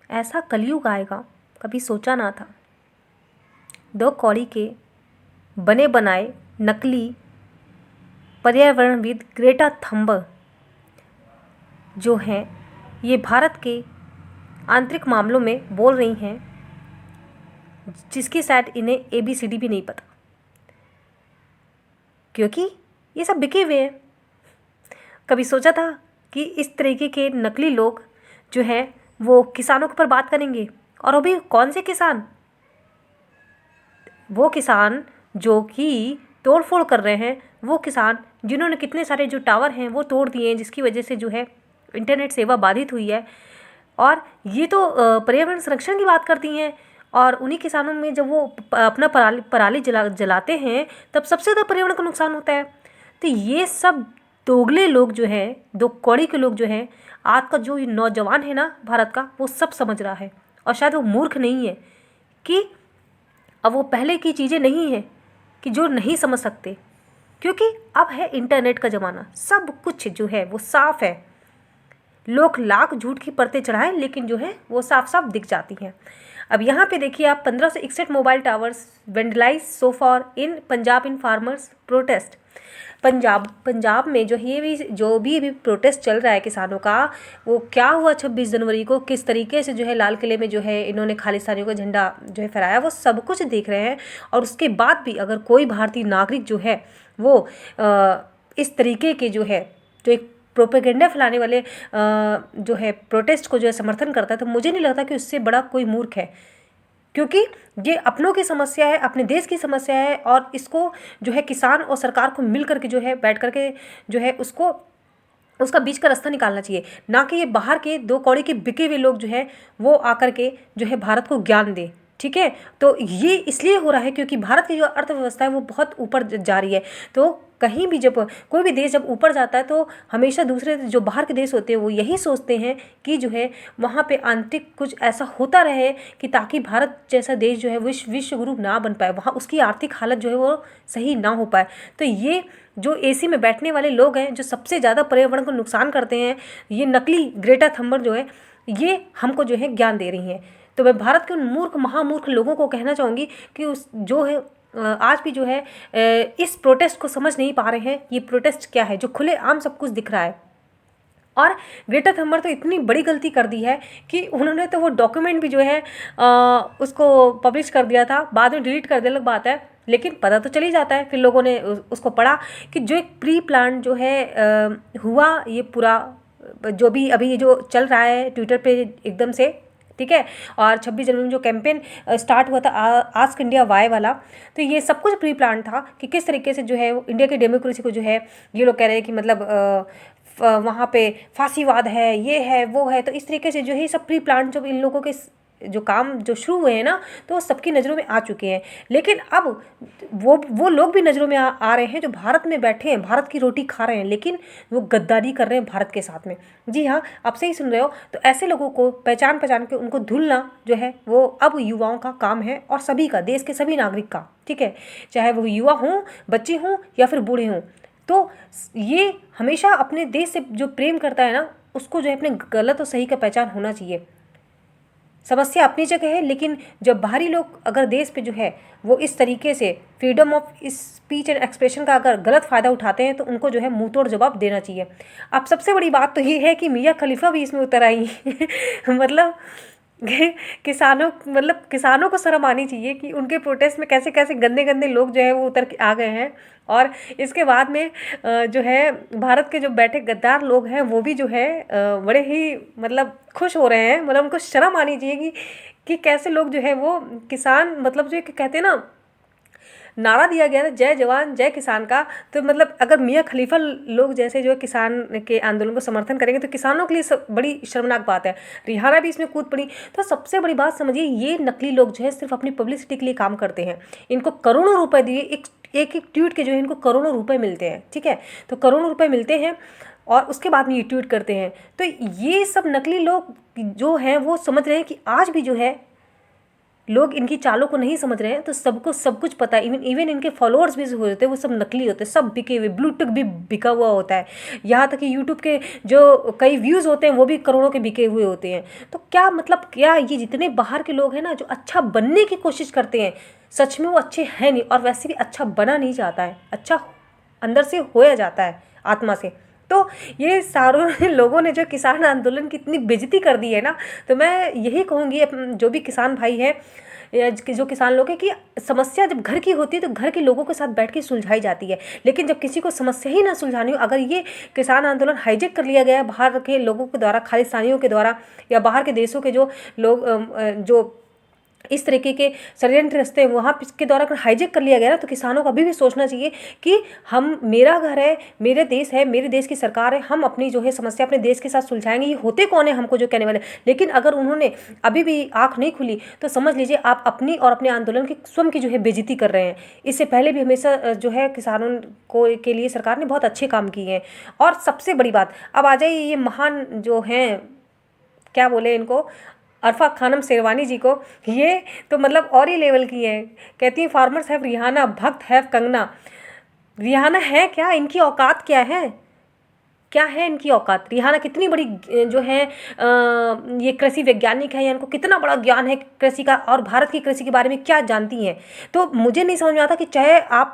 ऐसा कलयुग आएगा कभी सोचा ना था। 2 कौड़ी के बने बनाए नकली पर्यावरणविद ग्रेटा थंबर्ग जो हैं ये भारत के आंतरिक मामलों में बोल रही हैं, जिसकी शायद इन्हें ABCD भी नहीं पता, क्योंकि ये सब बिके हुए हैं। कभी सोचा था कि इस तरीके के नकली लोग जो हैं वो किसानों के ऊपर बात करेंगे? और वो भी कौन से किसान? वो किसान जो कि तोड़ फोड़ कर रहे हैं, वो किसान जिन्होंने कितने सारे जो टावर हैं वो तोड़ दिए हैं, जिसकी वजह से जो है इंटरनेट सेवा बाधित हुई है। और ये तो पर्यावरण संरक्षण की बात करती हैं, और उन्हीं किसानों में जब वो अपना पराली जलाते हैं तब सबसे ज़्यादा पर्यावरण को नुकसान होता है। तो ये सब दोगले लोग जो हैं, 2 कौड़ी के लोग जो हैं, आज का जो नौजवान है ना भारत का, वो सब समझ रहा है। और शायद वो मूर्ख नहीं है कि अब वो पहले की चीज़ें नहीं हैं कि जो नहीं समझ सकते, क्योंकि अब है इंटरनेट का ज़माना। सब कुछ जो है वो साफ है। लोग लाख झूठ की परतें चढ़ाएं, लेकिन जो है वो साफ साफ दिख जाती हैं। अब यहाँ पे देखिए आप, 1561 mobile towers vandalised so for in Punjab in farmers protest. Punjab में जो ये भी अभी प्रोटेस्ट चल रहा है किसानों का, वो क्या हुआ 26 जनवरी को, किस तरीके से जो है लाल किले में जो है इन्होंने खालिस्तानियों का झंडा जो है फहराया, वो सब कुछ देख रहे हैं। और उसके बाद भी अगर कोई भारतीय नागरिक जो है वो इस तरीके के जो है, जो एक प्रोपेगेंडा फैलाने वाले जो है प्रोटेस्ट को जो है समर्थन करता है, तो मुझे नहीं लगता कि उससे बड़ा कोई मूर्ख है। क्योंकि ये अपनों की समस्या है, अपने देश की समस्या है, और इसको जो है किसान और सरकार को मिल करके जो है बैठ करके जो है उसका बीच का रास्ता निकालना चाहिए, ना कि ये बाहर के 2 कौड़ी के बिके हुए लोग जो है वो आकर के जो है भारत को ज्ञान दे। ठीक है, तो ये इसलिए हो रहा है क्योंकि भारत की जो अर्थव्यवस्था है वो बहुत ऊपर जा रही है। तो कहीं भी जब कोई भी देश जब ऊपर जाता है तो हमेशा दूसरे जो बाहर के देश होते हैं वो यही सोचते हैं कि जो है वहाँ पे आंतरिक कुछ ऐसा होता रहे कि ताकि भारत जैसा देश जो है विश्व गुरु ना बन पाए, वहाँ उसकी आर्थिक हालत जो है वो सही ना हो पाए। तो ये जो AC में बैठने वाले लोग हैं, जो सबसे ज़्यादा पर्यावरण को नुकसान करते हैं, ये नकली ग्रेटा थंबर्ग जो है, ये हमको जो है ज्ञान दे रही हैं। तो मैं भारत के उन मूर्ख महामूर्ख लोगों को कहना चाहूँगी कि उस जो है आज भी जो है इस प्रोटेस्ट को समझ नहीं पा रहे हैं। ये प्रोटेस्ट क्या है जो खुले आम सब कुछ दिख रहा है। और ग्रेटा थंबर्ग तो इतनी बड़ी गलती कर दी है कि उन्होंने तो वो डॉक्यूमेंट भी जो है उसको पब्लिश कर दिया था, बाद में डिलीट कर दिया, अलग बात है, लेकिन पता तो चल ही जाता है। फिर लोगों ने उसको पढ़ा कि जो एक प्री प्लान जो है हुआ, ये पूरा जो भी अभी ये जो चल रहा है ट्विटर पे एकदम से, ठीक है, और 26 जनवरी में जो कैंपेन स्टार्ट हुआ था आस्क इंडिया वाई वाला, तो ये सब कुछ प्री प्लान था कि किस तरीके से जो है इंडिया की डेमोक्रेसी को जो है ये लोग कह रहे हैं कि मतलब वहाँ पे फांसीवाद है, ये है वो है। तो इस तरीके से जो है सब प्री प्लान जो इन लोगों के जो काम जो शुरू हुए हैं ना, तो वो सबकी नज़रों में आ चुके हैं। लेकिन अब वो लोग भी नज़रों में आ रहे हैं जो भारत में बैठे हैं, भारत की रोटी खा रहे हैं, लेकिन वो गद्दारी कर रहे हैं भारत के साथ में। जी हाँ, आप सही सुन रहे हो। तो ऐसे लोगों को पहचान के उनको धुलना जो है वो अब युवाओं का काम है, और सभी का, देश के सभी नागरिक का, ठीक है, चाहे वो युवा हों, बच्चे हों या फिर बूढ़े हों। तो ये हमेशा अपने देश से जो प्रेम करता है ना, उसको जो है अपने गलत और सही का पहचान होना चाहिए। समस्या अपनी जगह है, लेकिन जब बाहरी लोग अगर देश पे जो है वो इस तरीके से freedom of speech and expression का अगर गलत फ़ायदा उठाते हैं, तो उनको जो है मुंह तोड़ जवाब देना चाहिए। अब सबसे बड़ी बात तो ये है कि मियाँ खलीफा भी इसमें उतर आई मतलब किसानों को शर्म आनी चाहिए कि उनके प्रोटेस्ट में कैसे कैसे गंदे गंदे लोग जो है वो उतर के आ गए हैं। और इसके बाद में जो है भारत के जो बैठे गद्दार लोग हैं वो भी जो है बड़े ही मतलब खुश हो रहे हैं। मतलब उनको शर्म आनी चाहिए कि कैसे लोग जो है वो किसान, मतलब जो कहते हैं ना, नारा दिया गया था जय जवान जय किसान का। तो मतलब अगर मियाँ खलीफा लोग जैसे जो है किसान के आंदोलन को समर्थन करेंगे तो किसानों के लिए बड़ी शर्मनाक बात है। रिहाना भी इसमें कूद पड़ी। तो सबसे बड़ी बात समझिए, ये नकली लोग जो है सिर्फ अपनी पब्लिसिटी के लिए काम करते हैं। इनको करोड़ों रुपए दिए, एक ट्वीट के जो है इनको करोड़ों रुपए मिलते हैं, ठीक है, तो करोड़ों रुपए मिलते हैं और उसके बाद में ये ट्वीट करते हैं। तो ये सब नकली लोग जो हैं वो समझ रहे हैं कि आज भी जो है लोग इनकी चालों को नहीं समझ रहे हैं, तो सबको सब कुछ पता है। इवन इनके फॉलोअर्स भी जो होते हैं वो सब नकली होते हैं, सब बिके हुए, ब्लू टिक भी बिका हुआ होता है। यहाँ तक कि यूट्यूब के जो कई व्यूज़ होते हैं वो भी करोड़ों के बिके हुए होते हैं। तो क्या मतलब, क्या ये जितने बाहर के लोग हैं ना जो अच्छा बनने की कोशिश करते हैं, सच में वो अच्छे हैं नहीं, और वैसे भी अच्छा बना नहीं जाता है, अच्छा अंदर से होया जाता है आत्मा से। तो ये सारों लोगों ने जो किसान आंदोलन की इतनी बेइज्जती कर दी है ना, तो मैं यही कहूँगी जो भी किसान भाई है या जो किसान लोग हैं, कि समस्या जब घर की होती है तो घर के लोगों के साथ बैठ के सुलझाई जाती है। लेकिन जब किसी को समस्या ही ना सुलझानी हो, अगर ये किसान आंदोलन हाईजेक कर लिया गया है बाहर के लोगों के द्वारा, खालिस्तानियों के द्वारा, या बाहर के देशों के जो लोग जो इस तरीके के षड्यंत्र रचते हैं वहाँ के द्वारा अगर हाईजेक कर लिया गया ना, तो किसानों को अभी भी सोचना चाहिए कि हम, मेरा घर है, मेरे देश है, मेरे देश की सरकार है, हम अपनी जो है समस्या अपने देश के साथ सुलझाएंगे। ये होते कौन है हमको जो कहने वाले। लेकिन अगर उन्होंने अभी भी आँख नहीं खुली तो समझ लीजिए आप अपनी और अपने आंदोलन की स्वयं की जो है बेइज्जती कर रहे हैं। इससे पहले भी हमेशा जो है किसानों को के लिए सरकार ने बहुत अच्छे काम किए हैं। और सबसे बड़ी बात, अब आ जाइए ये महान जो हैं, क्या बोले इनको, अरफा खानम शेरवानी जी को, ये तो मतलब और ही लेवल की है। कहती है फार्मर्स हैव रिहाना, भक्त हैव कंगना। रिहाना है क्या, इनकी औकात क्या है, क्या है इनकी औकात। रिहाना कितनी बड़ी जो है ये कृषि वैज्ञानिक है, या इनको कितना बड़ा ज्ञान है कृषि का, और भारत की कृषि के बारे में क्या जानती हैं। तो मुझे नहीं समझ में आता कि चाहे आप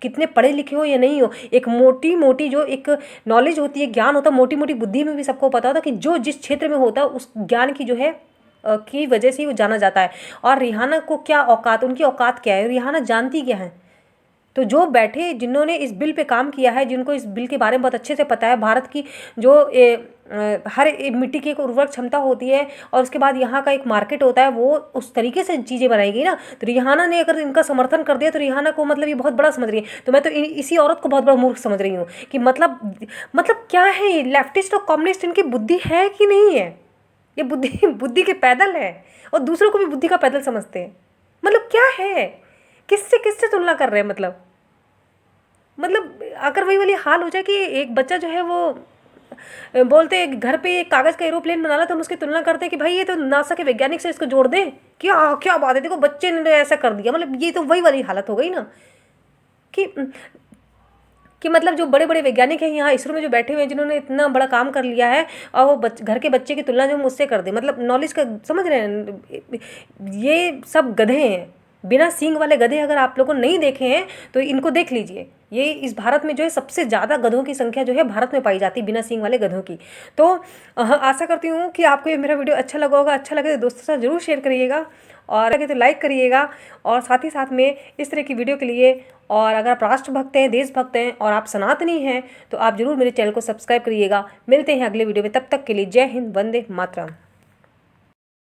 कितने पढ़े लिखे हो या नहीं हो, एक मोटी मोटी जो एक नॉलेज होती है, ज्ञान होता है, मोटी मोटी बुद्धि में भी सबको पता होता है कि जो जिस क्षेत्र में होता है उस ज्ञान की जो है की वजह से ही वो जाना जाता है। और रिहाना को क्या औकात, उनकी औकात क्या है, रिहाना जानती क्या है। तो जो बैठे, जिन्होंने इस बिल पे काम किया है, जिनको इस बिल के बारे में बहुत अच्छे से पता है, भारत की जो हर मिट्टी की एक उर्वरक क्षमता होती है, और उसके बाद यहाँ का एक मार्केट होता है, वो उस तरीके से चीज़ें बनाई गई ना। तो रिहाना ने अगर इनका समर्थन कर दिया तो रिहाना को मतलब ये बहुत बड़ा समझ रही है। तो मैं तो इसी औरत को बहुत बड़ा मूर्ख समझ रही हूँ कि मतलब क्या है ये, लेफ्टिस्ट और कम्युनिस्ट इनकी बुद्धि है कि नहीं है। ये बुद्धि बुद्धि के पैदल है, और दूसरों को भी बुद्धि का पैदल समझते हैं। मतलब क्या है, किससे किससे तुलना कर रहे हैं। मतलब अगर वही वाली हाल हो जाए कि एक बच्चा जो है वो बोलते हैं घर पे एक कागज़ का एरोप्लेन बनाना, तो हम उसकी तुलना करते हैं कि भाई ये तो नासा के वैज्ञानिक से इसको जोड़ दें। क्या क्या बात है, देखो बच्चे ने ऐसा कर दिया। मतलब ये तो वही वाली हालत हो गई ना कि मतलब जो बड़े बड़े वैज्ञानिक हैं यहाँ इसरो में जो बैठे हुए हैं, जिन्होंने इतना बड़ा काम कर लिया है, और वो घर के बच्चे की तुलना जो मुझसे कर दे। मतलब नॉलेज का समझ रहे हैं, ये सब गधे हैं, बिना सींग वाले गधे। अगर आप लोगों ने नहीं देखे हैं तो इनको देख लीजिए। ये इस भारत में जो है सबसे ज़्यादा गधों की संख्या जो है भारत में पाई जाती है, बिना सींग वाले गधों की। तो आशा करती हूँ कि आपको ये मेरा वीडियो अच्छा लगा होगा। अच्छा लगे तो दोस्तों के साथ जरूर शेयर करिएगा, और लगे तो लाइक करिएगा। और साथ ही साथ में इस तरह की वीडियो के लिए, और अगर आप राष्ट्रभक्त हैं, देशभक्त हैं, और आप सनातनी हैं, तो आप जरूर मेरे चैनल को सब्सक्राइब करिएगा। मिलते हैं अगले वीडियो में, तब तक के लिए जय हिंद, वंदे मातरम।